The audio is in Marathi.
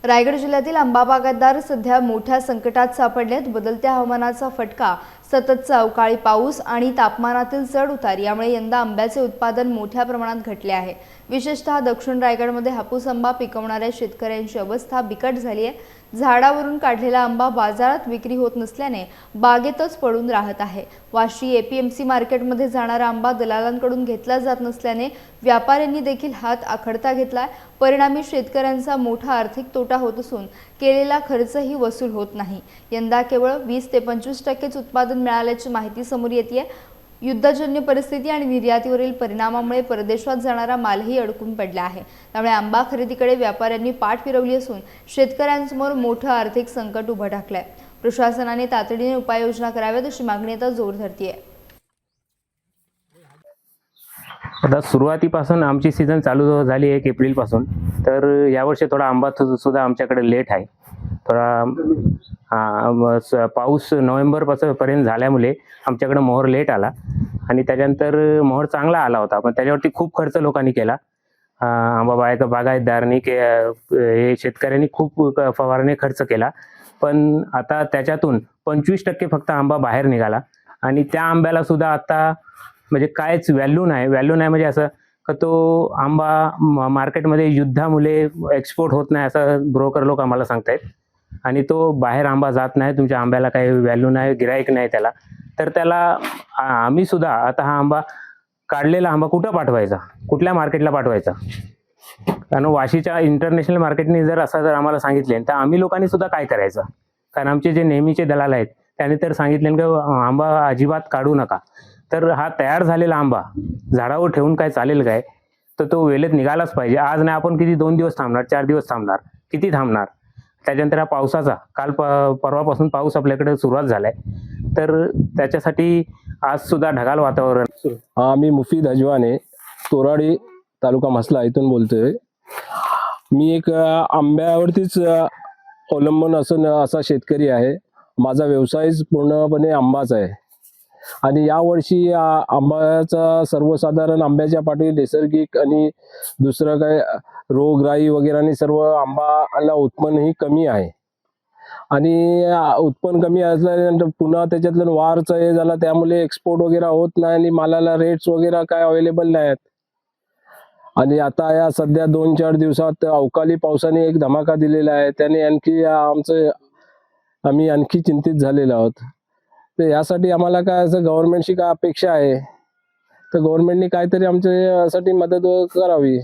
रायगड जिल्ह्यातील आंबा बागायतदार सध्या मोठ्या संकटात सापडलेत। बदलत्या हवामानाचा फटका, सततचा अवकाळी पाऊस आणि तापमानातील चढ-उतार यामुळे यंदा आंब्याचे उत्पादन मोठ्या प्रमाणात घटले आहे। विशेषतः दक्षिण रायगडमध्ये हापूस आंबा पिकवणाऱ्या शेतकऱ्यांची अवस्था बिकट झाली आहे। झाडावरून काढलेला आंबा बाजारात विक्री होत नसल्याने बागेतच पडून राहत आहे। वाशी एपीएमसी मार्केटमध्ये जाणारा आंबा दलालांकडून घेतला जात नसल्याने व्यापाऱ्यांनी देखील हात आखडता घेतलाय। परिणामी शेतकऱ्यांचा मोठा आर्थिक तोटा होत असून केलेला खर्चही वसूल होत नाही। यंदा केवळ 20 ते 25% उत्पादन मिळाल्याची माहिती समोर येते। युद्धजन्य परिस्थिती आणि निर्यातीवरील परिणामामुळे परदेशात जाणारा मालही अडकून पडला आहे। त्यामुळे आंबा खरेदीकडे व्यापाऱ्यांनी पाठ फिरवली असून शेतकऱ्यांसमोर मोठं आर्थिक संकट उभं ठाकलंय। प्रशासनाने तातडीने उपाययोजना कराव्यात अशी मागणी आता जोर धरतीये। आता सुरुवातीपासून आमची सीझन चालू झाली आहे एप्रिल पासून, तर यावर्षी थोडा आंबा सुद्धा आमच्याकडे लेट आहे। थोडा पाऊस नोव्हेंबर पर्यंत झाल्यामुळे आमच्याकडे मोहर लेट आला आणि त्याच्यानंतर मोहर चांगला आला होता, पण त्याच्यावरती खूप खर्च लोकांनी केला। आंबा बागायतदारांनी हे शेतकऱ्यांनी खूप फवारणी खर्च केला, पण आता त्याच्यातून 25% फक्त आंबा बाहेर निघाला आणि त्या आंब्याला सुद्धा आता म्हणजे कायच व्हॅल्यू नाही म्हणजे असं का तो आंबा मार्केटमध्ये युद्धामुळे एक्सपोर्ट होत नाही असं ब्रोकर लोक आम्हाला सांगतायत आणि तो बाहेर आंबा जात नाही, तुमच्या आंब्याला काही व्हॅल्यू नाही, गिराईक नाही त्याला। तर त्याला आम्ही सुद्धा आता हा आंबा काढलेला आंबा कुठं पाठवायचा, कुठल्या मार्केटला पाठवायचा? कारण वाशीच्या इंटरनॅशनल मार्केटने जर आम्हाला सांगितले तर आम्ही लोकांनी सुद्धा काय करायचं? कारण आमचे जे नेहमीचे दलाल आहेत त्यांनी तर सांगितले की आंबा अजिबात काढू नका। तर हा तयार झालेला आंबा झाडावर ठेवून काय चालेल काय? तर तो वेळेत निघालाच पाहिजे। आज नाही आपण किती 2 दिवस थांबणार, 4 दिवस थांबणार, किती थांबणार? त्याच्यानंतर हा पावसाचा काल परवापासून पाऊस आपल्याकडे सुरुवात झालाय, तर त्याच्यासाठी आज सुद्धा ढगाळ वातावरण। मी मुफीद अजवाने, तोराडी तालुका म्हसला इथून बोलतोय। मी एक आंब्यावरतीच अवलंबून असा शेतकरी आहे। माझा व्यवसाय पूर्णपणे आंबाच आहे आणि यावर्षी आंब्याचा सर्वसाधारण आंब्याच्या पाठी नैसर्गिक आणि दुसरं काय रोगराई वगैरे आणि सर्व आंबाला उत्पन्नही कमी आहे आणि उत्पन्न कमी असल्यानंतर पुन्हा त्याच्यातलं वारचं हे झालं, त्यामुळे एक्सपोर्ट वगैरे होत नाही आणि मालाला रेट्स वगैरे काय अवेलेबल नाही आहेत। आणि आता या सध्या 2-4 दिवसात अवकाळी पावसाने एक धमाका दिलेला आहे, त्याने आणखी आम्ही आणखी चिंतित झालेलो आहोत। तर यासाठी आम्हाला काय असं गव्हर्नमेंटची काय अपेक्षा आहे, तर गव्हर्नमेंटने काहीतरी आमच्यासाठी मदत करावी।